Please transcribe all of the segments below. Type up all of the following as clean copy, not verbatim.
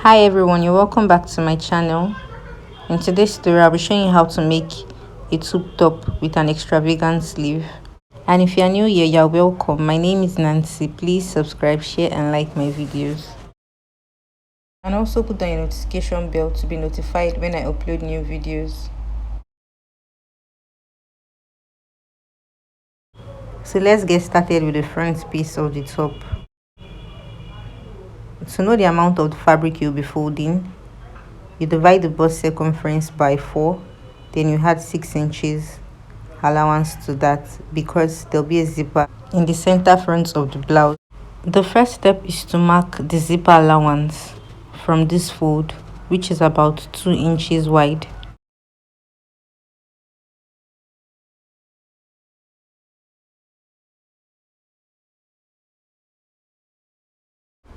Hi everyone, you're welcome back to my channel. In today's tutorial, I'll be showing you how to make a tube top with an extravagant sleeve. And if you're new here, you're welcome. My name is Nancy. Please subscribe, share and like my videos. And also put on your notification bell to be notified when I upload new videos. So let's get started with the front piece of the top. To know the amount of the fabric you'll be folding, you divide the bust circumference by 4, then you add 6 inches allowance to that because there'll be a zipper in the center front of the blouse. The first step is to mark the zipper allowance from this fold, which is about 2 inches wide.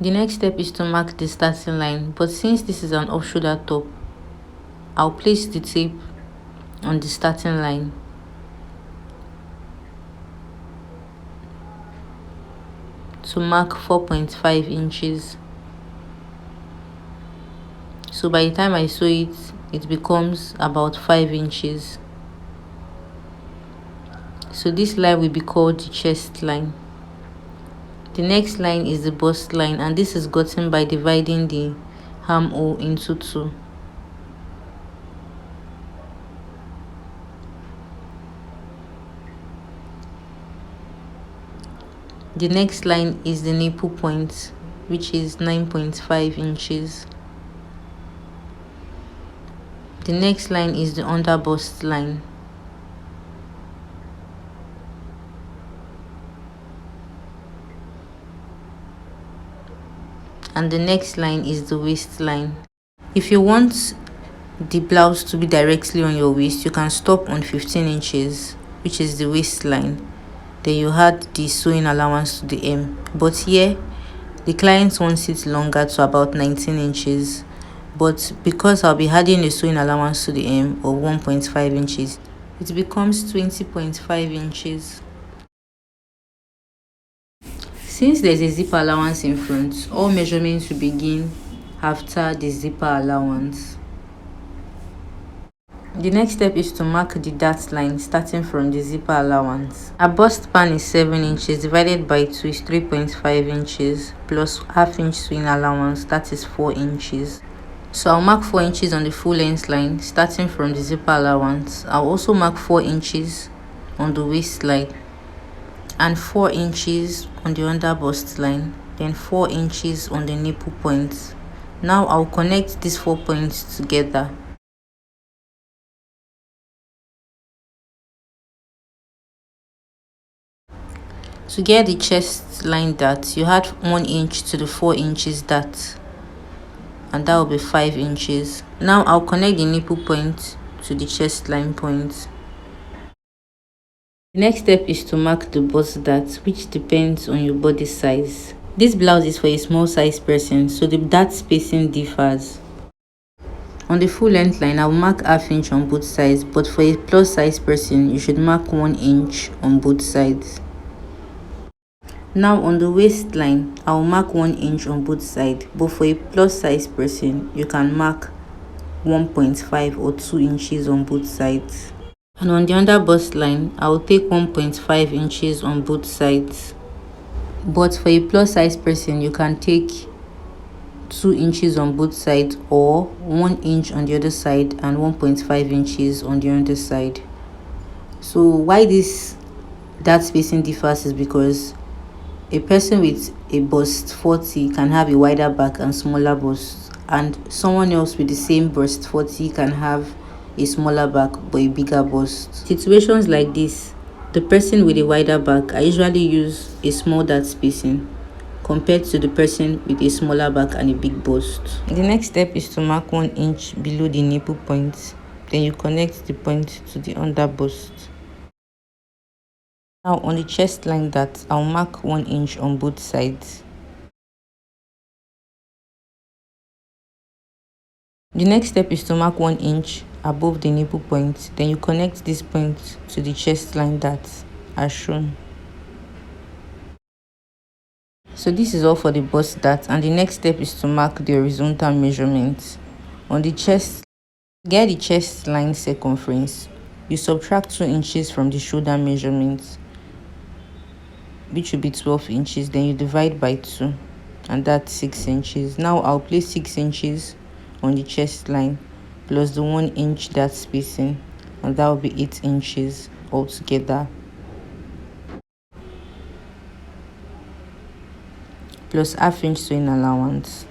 The next step is to mark the starting line, but since this is an off shoulder top, I'll place the tape on the starting line. To mark 4.5 inches. So by the time I sew it, it becomes about 5 inches. So this line will be called the chest line. The next line is the bust line, and this is gotten by dividing the armhole into 2. The next line is the nipple point, which is 9.5 inches. The next line is the under bust line. And the next line is the waistline. If you want the blouse to be directly on your waist, you can stop on 15 inches, which is the waistline. Then you add the sewing allowance to the hem. But here, the client wants it longer to about 19 inches. But because I'll be adding a sewing allowance to the hem of 1.5 inches, it becomes 20.5 inches. Since there's a zipper allowance in front, all measurements will begin after the zipper allowance. The next step is to mark the dart line starting from the zipper allowance. A bust span is 7 inches divided by 2 is 3.5 inches plus half inch sewing allowance, that is 4 inches. So I'll mark 4 inches on the full length line starting from the zipper allowance. I'll also mark 4 inches on the waistline and 4 inches on the under bust line, then 4 inches on the nipple points. Now I'll connect these 4 points together. To get the chest line dart, you add 1 inch to the 4 inches dart, and that will be 5 inches. Now I'll connect the nipple point to the chest line point. The next step is to mark the bust dart, which depends on your body size. This blouse is for a small size person, so the dart spacing differs. On the full length line, I'll mark half inch on both sides, but for a plus size person, you should mark 1 inch on both sides. Now on the waistline, I'll mark 1 inch on both sides, but for a plus size person, you can mark 1.5 or 2 inches on both sides. And on the under bust line, I'll take 1.5 inches on both sides. But for a plus size person, you can take 2 inches on both sides or 1 inch on the other side and 1.5 inches on the other side. So why this that spacing differs is because a person with a bust 40 can have a wider back and smaller bust, and someone else with the same bust 40 can have a smaller back but a bigger bust. Situations like this, the person with a wider back, I usually use a small dart spacing compared to the person with a smaller back and a big bust. The next step is to mark 1 inch below the nipple point. Then you connect the point to the under bust. Now on the chest line dart, I'll mark 1 inch on both sides. The next step is to mark 1 inch above the nipple point. Then you connect this point to the chest line dart as shown. So this is all for the bust dart, and the next step is to mark the horizontal measurements. On the chest, get the chest line circumference. You subtract 2 inches from the shoulder measurements, which will be 12 inches. Then you divide by 2, and that's 6 inches. Now I'll place 6 inches on the chest line plus the 1 inch dart spacing, and that will be 8 inches altogether, plus half-inch sewing allowance.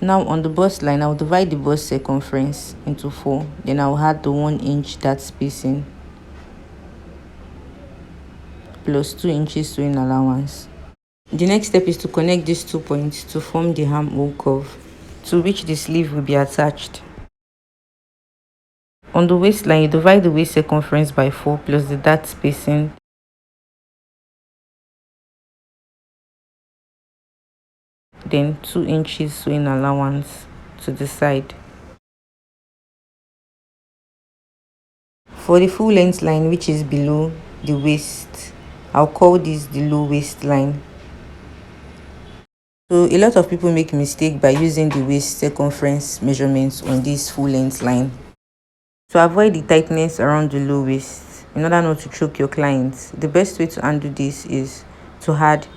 Now on the bust line, I'll divide the bust circumference into 4. Then I'll add the 1 inch dart spacing plus 2 inches sewing allowance. The next step is to connect these 2 points to form the armhole curve, to which the sleeve will be attached. On the waistline, you divide the waist circumference by 4 plus the dart spacing. Then 2 inches sewing allowance to the side. For the full length line, which is below the waist, I'll call this the low waistline. So a lot of people make mistake by using the waist circumference measurements on this full length line. To avoid the tightness around the low waist, in order not to choke your clients, the best way to undo this is to add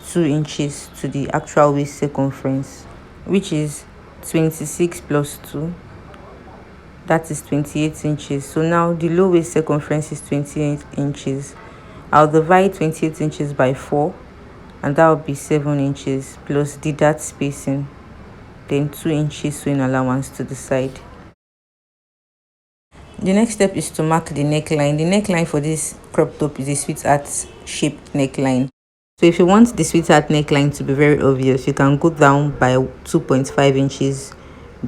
2 inches to the actual waist circumference, which is 26 plus 2, that is 28 inches. So now the low waist circumference is 28 inches. I'll divide 28 inches by 4, and that will be 7 inches plus the dart spacing, then 2 inches sewing allowance to the side. The next step is to mark the neckline. The neckline for this crop top is a sweetheart shaped neckline. So if you want the sweetheart neckline to be very obvious, you can go down by 2.5 inches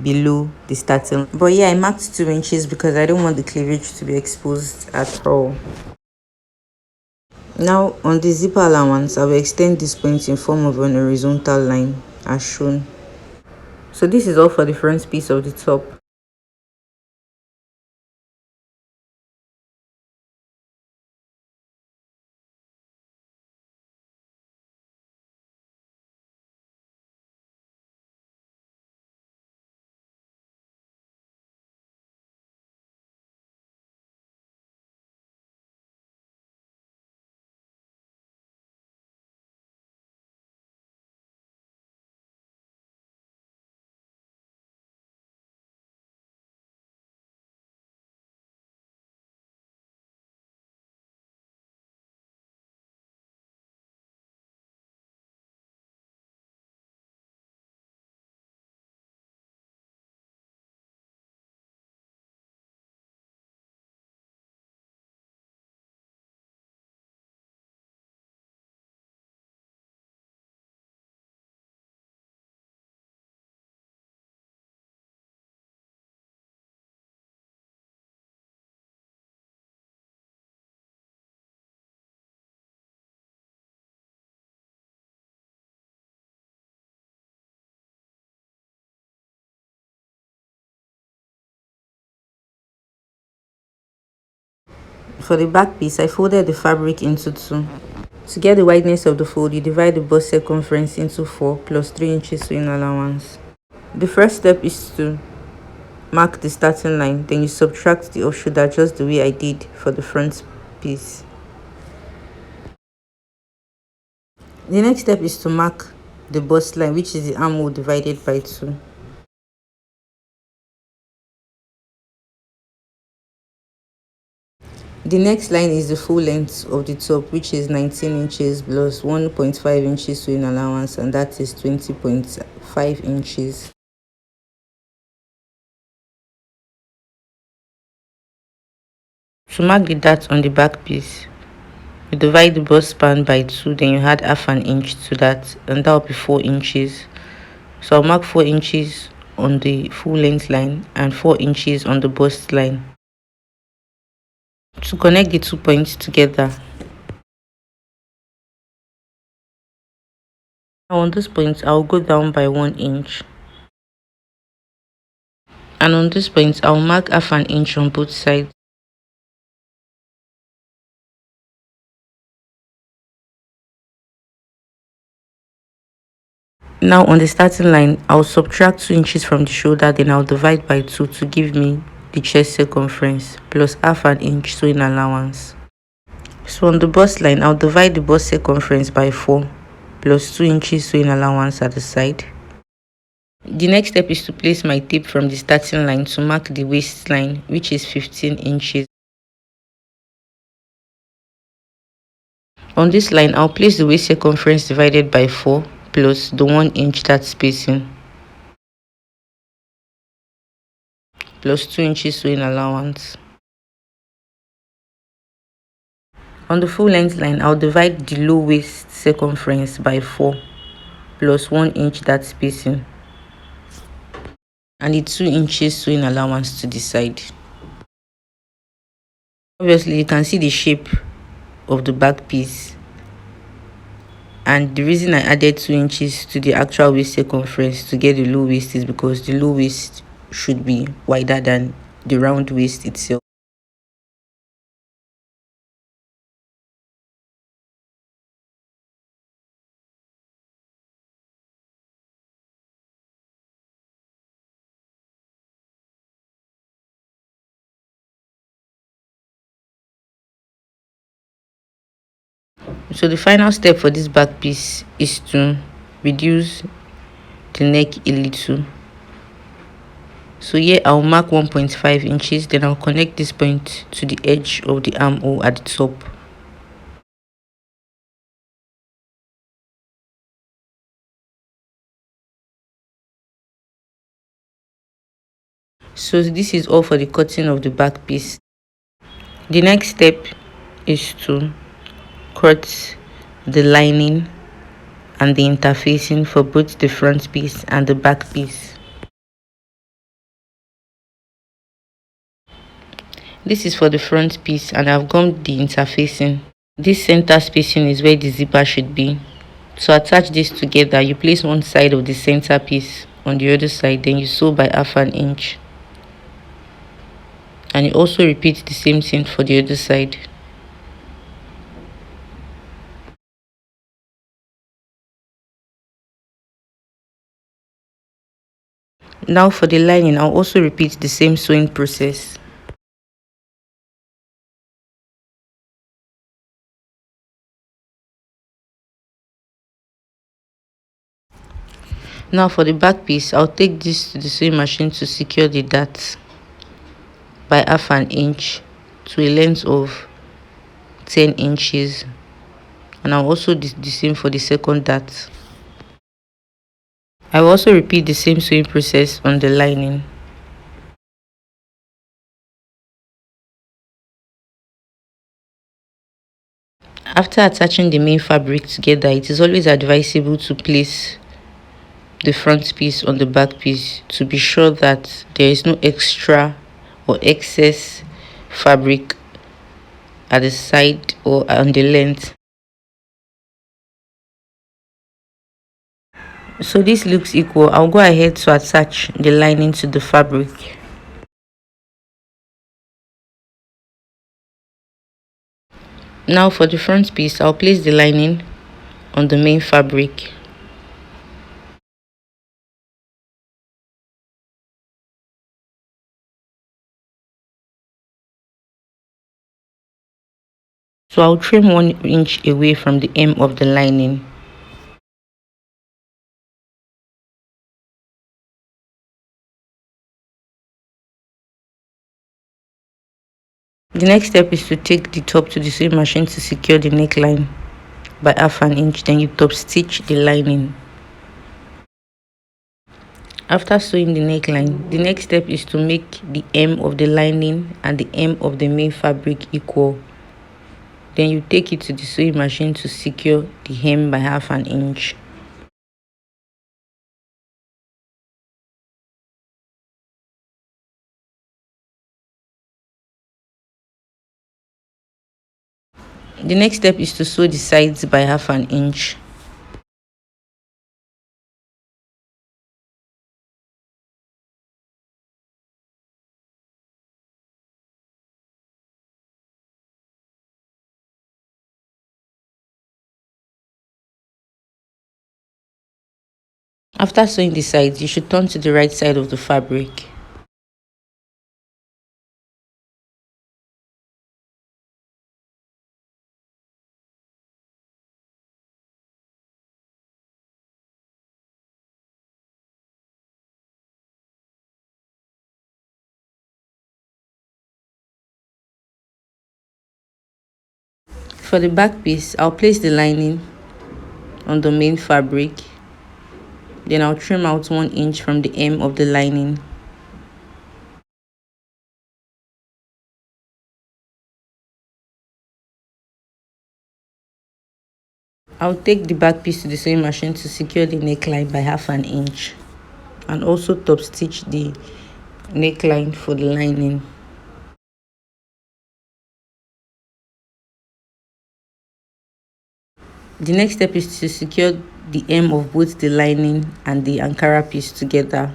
below the starting. But yeah, I marked 2 inches because I don't want the cleavage to be exposed at all. Now on the zipper allowance, I will extend this point in form of an horizontal line as shown. So this is all for the front piece of the top. For the back piece, I folded the fabric into 2. To get the wideness of the fold, you divide the bust circumference into 4 plus 3 inches sewing allowance. The first step is to mark the starting line, then you subtract the off shoulder just the way I did for the front piece. The next step is to mark the bust line, which is the armhole divided by 2. The next line is the full length of the top, which is 19 inches plus 1.5 inches sewing allowance, and that is 20.5 inches. To mark the dart on the back piece, you divide the bust span by 2, then you add half an inch to that, and that will be 4 inches. So I'll mark 4 inches on the full length line and 4 inches on the bust line. To connect the 2 points together, now on this point I'll go down by 1 inch, and on this point I'll mark half an inch on both sides. Now on the starting line, I'll subtract 2 inches from the shoulder, then I'll divide by 2 to give me the chest circumference plus half an inch sewing allowance. So on the bust line, I'll divide the bust circumference by 4 plus 2 inches sewing allowance at the side. The next step is to place my tape from the starting line to mark the waistline, which is 15 inches. On this line, I'll place the waist circumference divided by 4 plus the 1 inch that spacing plus 2 inches sewing allowance. On the full length line, I'll divide the low waist circumference by 4 plus 1 inch that spacing and the 2 inches sewing allowance to the side. Obviously, you can see the shape of the back piece, and the reason I added 2 inches to the actual waist circumference to get the low waist is because the low waist should be wider than the round waist itself. So the final step for this back piece is to reduce the neck a little. So here I'll mark 1.5 inches, then I'll connect this point to the edge of the armhole at the top. So this is all for the cutting of the back piece. The next step is to cut the lining and the interfacing for both the front piece and the back piece. This is for the front piece, and I've gummed the interfacing. This center spacing is where the zipper should be. To attach this together, you place one side of the center piece on the other side, then you sew by half an inch, and you also repeat the same thing for the other side. Now for the lining, I'll also repeat the same sewing process. Now for the back piece, I'll take this to the sewing machine to secure the dart by half an inch to a length of 10 inches, and I'll also do the same for the second dart. I will also repeat the same sewing process on the lining. After attaching the main fabric together, it is always advisable to place the front piece on the back piece to be sure that there is no extra or excess fabric at the side or on the length. So this looks equal. I'll go ahead to attach the lining to the fabric. Now for the front piece, I'll place the lining on the main fabric. So I'll trim 1 inch away from the hem of the lining. The next step is to take the top to the sewing machine to secure the neckline by half an inch, then you top stitch the lining. After sewing the neckline, the next step is to make the hem of the lining and the hem of the main fabric equal. Then you take it to the sewing machine to secure the hem by half an inch. The next step is to sew the sides by half an inch. After sewing the sides, you should turn to the right side of the fabric. For the back piece, I'll place the lining on the main fabric. Then I'll trim out 1 inch from the hem of the lining. I'll take the back piece to the sewing machine to secure the neckline by 1/2 inch, and also top stitch the neckline for the lining. The next step is to secure the hem of both the lining and the Ankara piece together.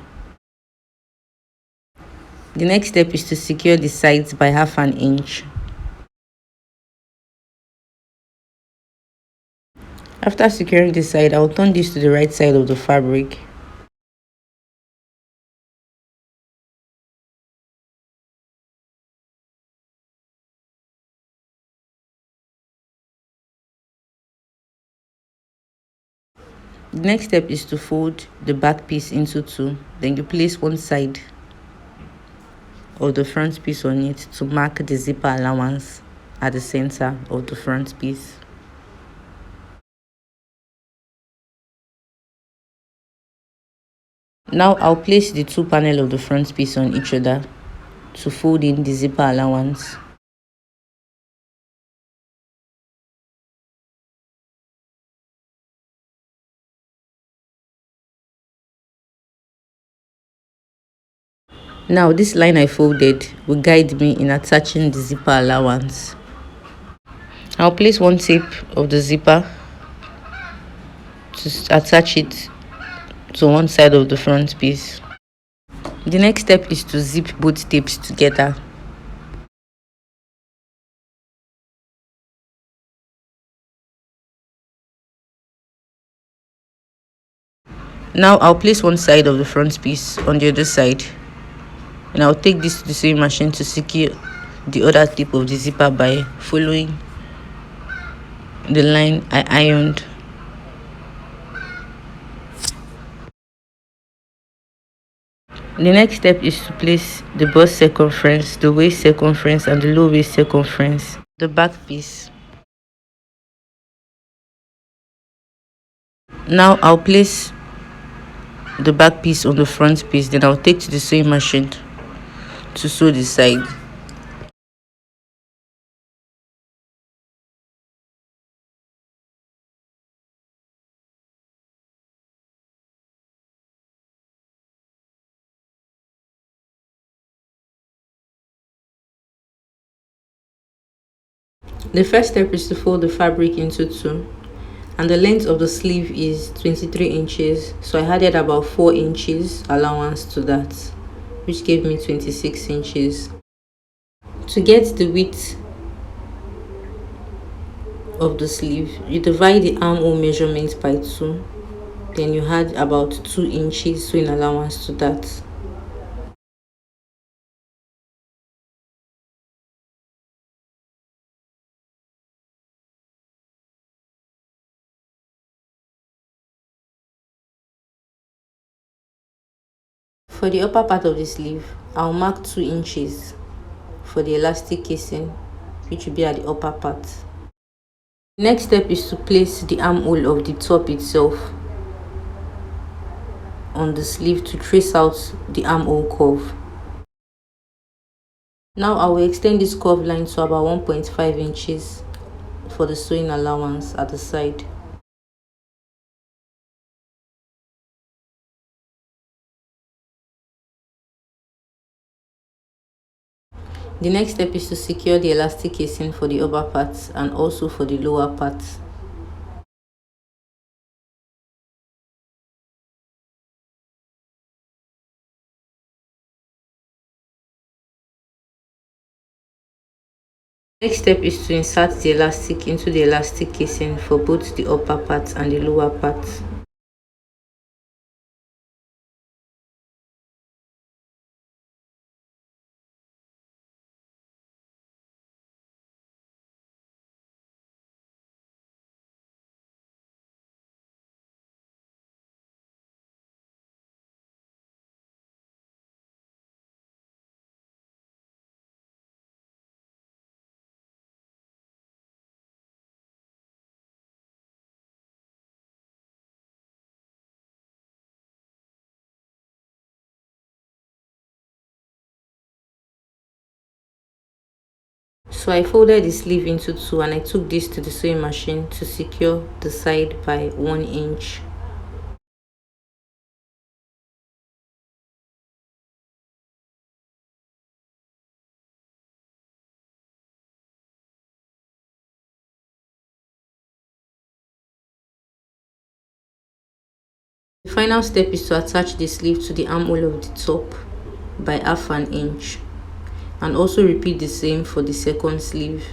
The next step is to secure the sides by 1/2 inch. After securing the side, I'll turn this to the right side of the fabric. The next step is to fold the back piece into 2. Then you place one side of the front piece on it to mark the zipper allowance at the center of the front piece. Now I'll place the 2 panels of the front piece on each other to fold in the zipper allowance. Now this line I folded will guide me in attaching the zipper allowance. I'll place 1 tape of the zipper to attach it to one side of the front piece. The next step is to zip both tapes together. Now I'll place one side of the front piece on the other side, and I'll take this to the sewing machine to secure the other tip of the zipper by following the line I ironed. The next step is to place the bust circumference, the waist circumference, and the low waist circumference, the back piece. Now I'll place the back piece on the front piece, then I'll take to the sewing machine to sew the side. The first step is to fold the fabric into 2, and the length of the sleeve is 23 inches, so I added about 4 inches allowance to that, which gave me 26 inches. To get the width of the sleeve, you divide the armhole measurement by 2, then you add about 2 inches sewing allowance to that. For the upper part of the sleeve, I'll mark 2 inches for the elastic casing, which will be at the upper part. Next step is to place the armhole of the top itself on the sleeve to trace out the armhole curve. Now I will extend this curve line to about 1.5 inches for the sewing allowance at the side. The next step is to secure the elastic casing for the upper part and also for the lower part. Next step is to insert the elastic into the elastic casing for both the upper part and the lower part. So I folded the sleeve into two and I took this to the sewing machine to secure the side by 1 inch. The final step is to attach the sleeve to the armhole of the top by 1/2 inch, and also repeat the same for the second sleeve.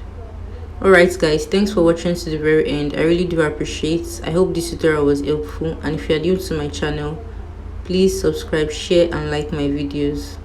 Alright guys, thanks for watching to the very end. I really do appreciate. I hope this tutorial was helpful, and if you are new to my channel, please subscribe, share and like my videos.